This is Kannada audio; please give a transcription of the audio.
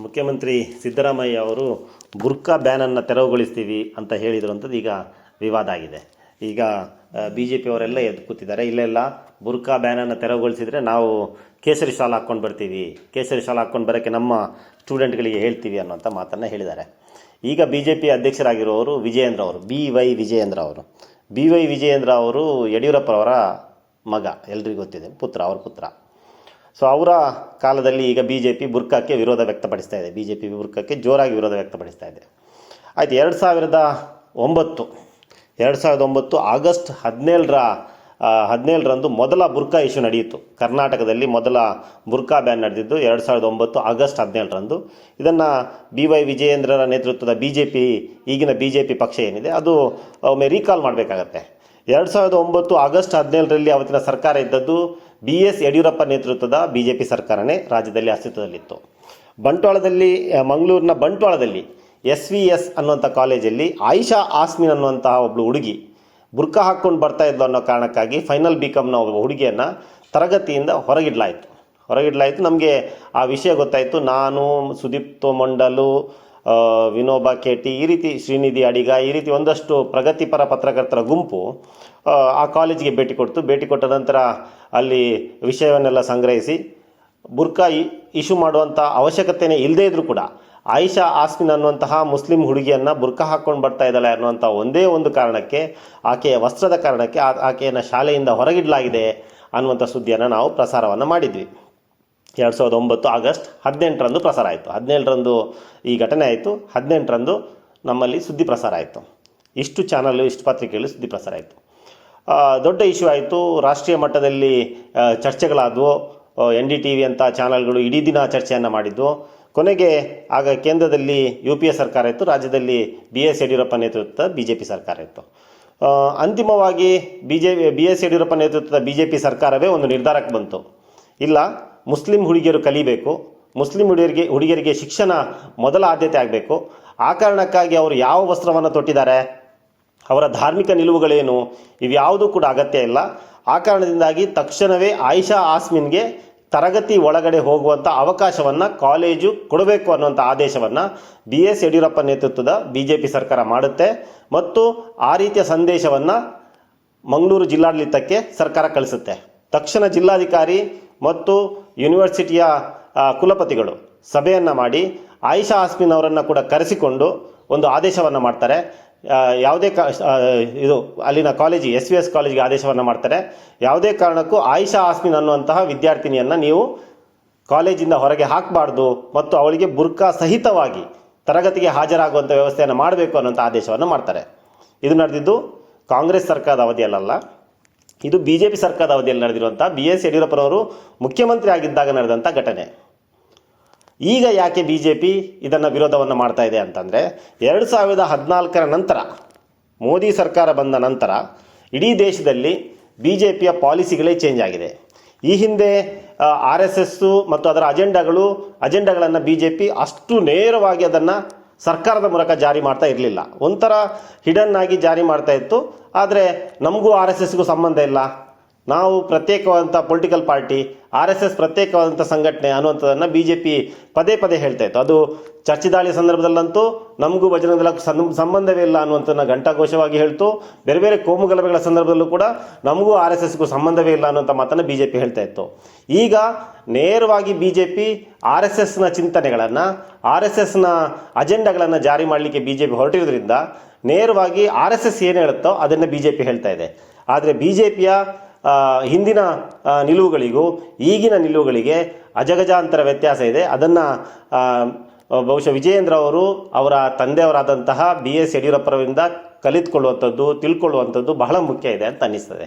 ಮುಖ್ಯಮಂತ್ರಿ ಸಿದ್ದರಾಮಯ್ಯ ಅವರು ಬುರ್ಕಾ ಬ್ಯಾನನ್ನು ತೆರವುಗೊಳಿಸ್ತೀವಿ ಅಂತ ಹೇಳಿದರು ಅಂಥದ್ದು ಈಗ ವಿವಾದ ಆಗಿದೆ. ಈಗ ಬಿ ಜೆ ಪಿಯವರೆಲ್ಲ ಎದ್ದು ಕೂತಿದ್ದಾರೆ, ಇಲ್ಲೆಲ್ಲ ಬುರ್ಕಾ ಬ್ಯಾನನ್ನು ತೆರವುಗೊಳಿಸಿದರೆ ನಾವು ಕೇಸರಿ ಶಾಲ್ ಹಾಕ್ಕೊಂಡು ಬರ್ತೀವಿ, ಕೇಸರಿ ಶಾಲ್ ಹಾಕ್ಕೊಂಡು ಬರೋಕ್ಕೆ ನಮ್ಮ ಸ್ಟೂಡೆಂಟ್ಗಳಿಗೆ ಹೇಳ್ತೀವಿ ಅನ್ನೋಂಥ ಮಾತನ್ನು ಹೇಳಿದ್ದಾರೆ. ಈಗ ಬಿ ಜೆ ಪಿ ಅಧ್ಯಕ್ಷರಾಗಿರೋರು ವಿಜಯೇಂದ್ರ ಅವರು, ಬಿ ವೈ ವಿಜಯೇಂದ್ರ ಅವರು ಯಡಿಯೂರಪ್ಪರವರ ಮಗ, ಎಲ್ರಿಗೂ ಗೊತ್ತಿದೆ, ಅವ್ರ ಪುತ್ರ. ಸೊ ಅವರ ಕಾಲದಲ್ಲಿ ಈಗ ಬಿ ಜೆ ಪಿ ಬುರ್ಕಾಕ್ಕೆ ವಿರೋಧ ವ್ಯಕ್ತಪಡಿಸ್ತಾ ಇದೆ, ಬಿ ಜೆ ಪಿ ಬುರ್ಕಾಕ್ಕೆ ಜೋರಾಗಿ ವಿರೋಧ ವ್ಯಕ್ತಪಡಿಸ್ತಾ ಇದೆ. ಆಯಿತು, 2009 ಆಗಸ್ಟ್ 17ರಂದು ಮೊದಲ ಬುರ್ಕಾ ಇಶ್ಯೂ ನಡೆಯಿತು. ಕರ್ನಾಟಕದಲ್ಲಿ ಮೊದಲ ಬುರ್ಕಾ ಬ್ಯಾನ್ ನಡೆದಿದ್ದು 2009 ಆಗಸ್ಟ್ 17ರಂದು. ಇದನ್ನು ಬಿ ವೈ ವಿಜಯೇಂದ್ರರ ನೇತೃತ್ವದ ಬಿ ಜೆ ಪಿ, ಈಗಿನ ಬಿ ಜೆ ಪಿ ಪಕ್ಷ ಏನಿದೆ ಅದು ಒಮ್ಮೆ ರೀಕಾಲ್ ಮಾಡಬೇಕಾಗತ್ತೆ. 2009 ಆಗಸ್ಟ್ 17ರಲ್ಲಿ ಅವತ್ತಿನ ಸರ್ಕಾರ ಇದ್ದದ್ದು ಬಿ ಎಸ್ ಯಡಿಯೂರಪ್ಪ ನೇತೃತ್ವದ ಬಿ ಜೆ ಪಿ ಸರ್ಕಾರನೇ ರಾಜ್ಯದಲ್ಲಿ ಅಸ್ತಿತ್ವದಲ್ಲಿತ್ತು. ಮಂಗಳೂರಿನ ಬಂಟ್ವಾಳದಲ್ಲಿ SVS ಅನ್ನುವಂಥ ಕಾಲೇಜಲ್ಲಿ ಆಯಿಷಾ ಆಸ್ಮಿನ್ ಅನ್ನುವಂತಹ ಒಬ್ಬಳು ಹುಡುಗಿ ಬುರ್ಕಾ ಹಾಕ್ಕೊಂಡು ಬರ್ತಾ ಇದ್ಲು ಅನ್ನೋ ಕಾರಣಕ್ಕಾಗಿ ಫೈನಲ್ ಬಿಕಮ್ನ ಒಬ್ಬ ಹುಡುಗಿಯನ್ನು ತರಗತಿಯಿಂದ ಹೊರಗಿಡಲಾಯಿತು. ನಮಗೆ ಆ ವಿಷಯ ಗೊತ್ತಾಯಿತು. ನಾನು, ಸುದೀಪ್ ತೋಮಂಡಲು, ವಿನೋಬಾ ಕೇಟಿ, ಈ ರೀತಿ ಶ್ರೀನಿಧಿ ಅಡಿಗ, ಈ ರೀತಿ ಒಂದಷ್ಟು ಪ್ರಗತಿಪರ ಪತ್ರಕರ್ತರ ಗುಂಪು ಆ ಕಾಲೇಜಿಗೆ ಭೇಟಿ ಕೊಟ್ಟ ನಂತರ ಅಲ್ಲಿ ವಿಷಯವನ್ನೆಲ್ಲ ಸಂಗ್ರಹಿಸಿ ಬುರ್ಕಾ ಇಶ್ಯೂ ಮಾಡುವಂಥ ಅವಶ್ಯಕತೆಯೇ ಇಲ್ಲದೇ ಇದ್ದರೂ ಕೂಡ ಆಯಿಷಾ ಆಸ್ಮಿನ್ ಅನ್ನುವಂತಹ ಮುಸ್ಲಿಂ ಹುಡುಗಿಯನ್ನು ಬುರ್ಕಾ ಹಾಕ್ಕೊಂಡು ಬರ್ತಾ ಇದ್ದಾಳೆ ಅನ್ನುವಂಥ ಒಂದೇ ಒಂದು ಕಾರಣಕ್ಕೆ, ಆಕೆಯ ವಸ್ತ್ರದ ಕಾರಣಕ್ಕೆ ಆಕೆಯನ್ನು ಶಾಲೆಯಿಂದ ಹೊರಗಿಡಲಾಗಿದೆ ಅನ್ನುವಂಥ ಸುದ್ದಿಯನ್ನು ನಾವು ಪ್ರಸಾರವನ್ನು ಮಾಡಿದ್ವಿ. 2009 ಆಗಸ್ಟ್ 18ರಂದು ಪ್ರಸಾರ ಆಯಿತು. 17ರಂದು ಈ ಘಟನೆ ಆಯಿತು, 18ರಂದು ನಮ್ಮಲ್ಲಿ ಸುದ್ದಿ ಪ್ರಸಾರ ಆಯಿತು. ಇಷ್ಟು ಚಾನಲ್ಲು, ಇಷ್ಟು ಪತ್ರಿಕೆಗಳು ಸುದ್ದಿ ಪ್ರಸಾರ ಆಯಿತು. ದೊಡ್ಡ ಇಶ್ಯೂ ಆಯಿತು. ರಾಷ್ಟ್ರೀಯ ಮಟ್ಟದಲ್ಲಿ ಚರ್ಚೆಗಳಾದವು. NDTV ಅಂತ ಚಾನಲ್ಗಳು ಇಡೀ ದಿನ ಚರ್ಚೆಯನ್ನು ಮಾಡಿದ್ವು. ಕೊನೆಗೆ ಆಗ ಕೇಂದ್ರದಲ್ಲಿ UPA ಸರ್ಕಾರ ಇತ್ತು, ರಾಜ್ಯದಲ್ಲಿ BS ಯಡಿಯೂರಪ್ಪ ನೇತೃತ್ವದ BJP ಸರ್ಕಾರ ಇತ್ತು. ಅಂತಿಮವಾಗಿ BS ಯಡಿಯೂರಪ್ಪ ನೇತೃತ್ವದ BJP ಸರ್ಕಾರವೇ ಒಂದು ನಿರ್ಧಾರಕ್ಕೆ ಬಂತು. ಇಲ್ಲ, ಮುಸ್ಲಿಂ ಹುಡುಗಿಯರು ಕಲಿಬೇಕು, ಮುಸ್ಲಿಂ ಹುಡುಗಿಯರಿಗೆ ಶಿಕ್ಷಣ ಮೊದಲ ಆದ್ಯತೆ ಆಗಬೇಕು. ಆ ಕಾರಣಕ್ಕಾಗಿ ಅವರು ಯಾವ ವಸ್ತ್ರವನ್ನು ತೊಟ್ಟಿದ್ದಾರೆ, ಅವರ ಧಾರ್ಮಿಕ ನಿಲುವುಗಳೇನು, ಇವ್ಯಾವುದೂ ಕೂಡ ಅಗತ್ಯ ಇಲ್ಲ. ಆ ಕಾರಣದಿಂದಾಗಿ ತಕ್ಷಣವೇ ಆಯಿಷಾ ಆಸ್ಮಿನ್ಗೆ ತರಗತಿ ಒಳಗಡೆ ಹೋಗುವಂಥ ಅವಕಾಶವನ್ನು ಕಾಲೇಜು ಕೊಡಬೇಕು ಅನ್ನುವಂಥ ಆದೇಶವನ್ನು BS ಯಡಿಯೂರಪ್ಪ ನೇತೃತ್ವದ BJP ಸರ್ಕಾರ ಮಾಡುತ್ತೆ. ಮತ್ತು ಆ ರೀತಿಯ ಸಂದೇಶವನ್ನು ಮಂಗಳೂರು ಜಿಲ್ಲಾಡಳಿತಕ್ಕೆ ಸರ್ಕಾರ ಕಳಿಸುತ್ತೆ. ತಕ್ಷಣ ಜಿಲ್ಲಾಧಿಕಾರಿ ಮತ್ತು ಯೂನಿವರ್ಸಿಟಿಯ ಕುಲಪತಿಗಳು ಸಭೆಯನ್ನು ಮಾಡಿ ಆಯಿಷಾ ಆಸ್ಮಿನ್ ಅವರನ್ನು ಕೂಡ ಕರೆಸಿಕೊಂಡು ಒಂದು ಆದೇಶವನ್ನು ಮಾಡ್ತಾರೆ. ಯಾವುದೇ ಇದು ಅಲ್ಲಿನ ಕಾಲೇಜಿಗೆ, SVS ಕಾಲೇಜಿಗೆ ಆದೇಶವನ್ನು ಮಾಡ್ತಾರೆ. ಯಾವುದೇ ಕಾರಣಕ್ಕೂ ಆಯಿಷಾ ಆಸ್ಮಿನ್ ಅನ್ನುವಂತಹ ವಿದ್ಯಾರ್ಥಿನಿಯನ್ನು ನೀವು ಕಾಲೇಜಿಂದ ಹೊರಗೆ ಹಾಕಬಾರ್ದು ಮತ್ತು ಅವಳಿಗೆ ಬುರ್ಕಾ ಸಹಿತವಾಗಿ ತರಗತಿಗೆ ಹಾಜರಾಗುವಂಥ ವ್ಯವಸ್ಥೆಯನ್ನು ಮಾಡಬೇಕು ಅನ್ನೋಂಥ ಆದೇಶವನ್ನು ಮಾಡ್ತಾರೆ. ಇದು ನಡೆದಿದ್ದು ಕಾಂಗ್ರೆಸ್ ಸರ್ಕಾರದ ಅವಧಿಯಲ್ಲ, ಇದು BJP ಸರ್ಕಾರದ ಅವಧಿಯಲ್ಲಿ ನಡೆದಿರುವಂಥ BS ಯಡಿಯೂರಪ್ಪನವರು ಮುಖ್ಯಮಂತ್ರಿ ಆಗಿದ್ದಾಗ ನಡೆದಂಥ ಘಟನೆ. ಈಗ ಯಾಕೆ BJP ಇದನ್ನು ವಿರೋಧವನ್ನು ಮಾಡ್ತಾ ಇದೆ ಅಂತಂದರೆ, 2014ರ ನಂತರ, ಮೋದಿ ಸರ್ಕಾರ ಬಂದ ನಂತರ ಇಡೀ ದೇಶದಲ್ಲಿ BJPಯ ಪಾಲಿಸಿಗಳೇ ಚೇಂಜ್ ಆಗಿದೆ. ಈ ಹಿಂದೆ RSS ಮತ್ತು ಅದರ ಅಜೆಂಡಾಗಳನ್ನು BJP ಅಷ್ಟು ನೇರವಾಗಿ ಅದನ್ನು ಸರ್ಕಾರದ ಮೂಲಕ ಜಾರಿ ಮಾಡ್ತಾ ಇರಲಿಲ್ಲ. ಒಂಥರ ಹಿಡನ್ ಆಗಿ ಜಾರಿ ಮಾಡ್ತಾ ಇತ್ತು. ಆದರೆ ನಮಗೂ RSSಗೂ ಸಂಬಂಧ ಇಲ್ಲ, ನಾವು ಪ್ರತ್ಯೇಕವಾದಂಥ ಪೊಲಿಟಿಕಲ್ ಪಾರ್ಟಿ, RSS ಪ್ರತ್ಯೇಕವಾದಂಥ ಸಂಘಟನೆ ಅನ್ನುವಂಥದ್ದನ್ನು BJP ಪದೇ ಹೇಳ್ತಾ ಇತ್ತು. ಅದು ಚರ್ಚಿ ದಾಳಿಯ ಸಂದರ್ಭದಲ್ಲಂತೂ ನಮಗೂ ಬಜರಂಗ ದಳಕ್ಕೂ ಸಂಬಂಧವೇ ಇಲ್ಲ ಅನ್ನುವಂಥದ್ದನ್ನು ಘಂಟಾಘೋಷವಾಗಿ ಹೇಳ್ತು. ಬೇರೆ ಕೋಮುಗಲಭೆಗಳ ಸಂದರ್ಭದಲ್ಲೂ ಕೂಡ ನಮಗೂ RSSಗೂ ಸಂಬಂಧವೇ ಇಲ್ಲ ಅನ್ನುವಂಥ ಮಾತನ್ನು BJP ಹೇಳ್ತಾ ಇತ್ತು. ಈಗ ನೇರವಾಗಿ BJP RSSನ ಚಿಂತನೆಗಳನ್ನು, RSSನ ಅಜೆಂಡಾಗಳನ್ನು ಜಾರಿ ಮಾಡಲಿಕ್ಕೆ BJP ಹೊರಟಿರೋದ್ರಿಂದ ನೇರವಾಗಿ RSS ಏನು ಹೇಳುತ್ತೋ ಅದನ್ನು BJP ಹೇಳ್ತಾ ಇದೆ. ಆದರೆ BJPಯ ಹಿಂದಿನ ನಿಲುವುಗಳಿಗೂ ಈಗಿನ ನಿಲುವುಗಳಿಗೆ ಅಜಗಜಾಂತರ ವ್ಯತ್ಯಾಸ ಇದೆ. ಅದನ್ನು ಬಹುಶಃ ವಿಜಯೇಂದ್ರ ಅವರು ಅವರ ತಂದೆಯವರಾದಂತಹ BS ಯಡಿಯೂರಪ್ಪರವರಿಂದ ಕಲಿತುಕೊಳ್ಳುವಂಥದ್ದು, ತಿಳ್ಕೊಳ್ಳುವಂಥದ್ದು ಬಹಳ ಮುಖ್ಯ ಇದೆ ಅಂತ ಅನ್ನಿಸ್ತದೆ.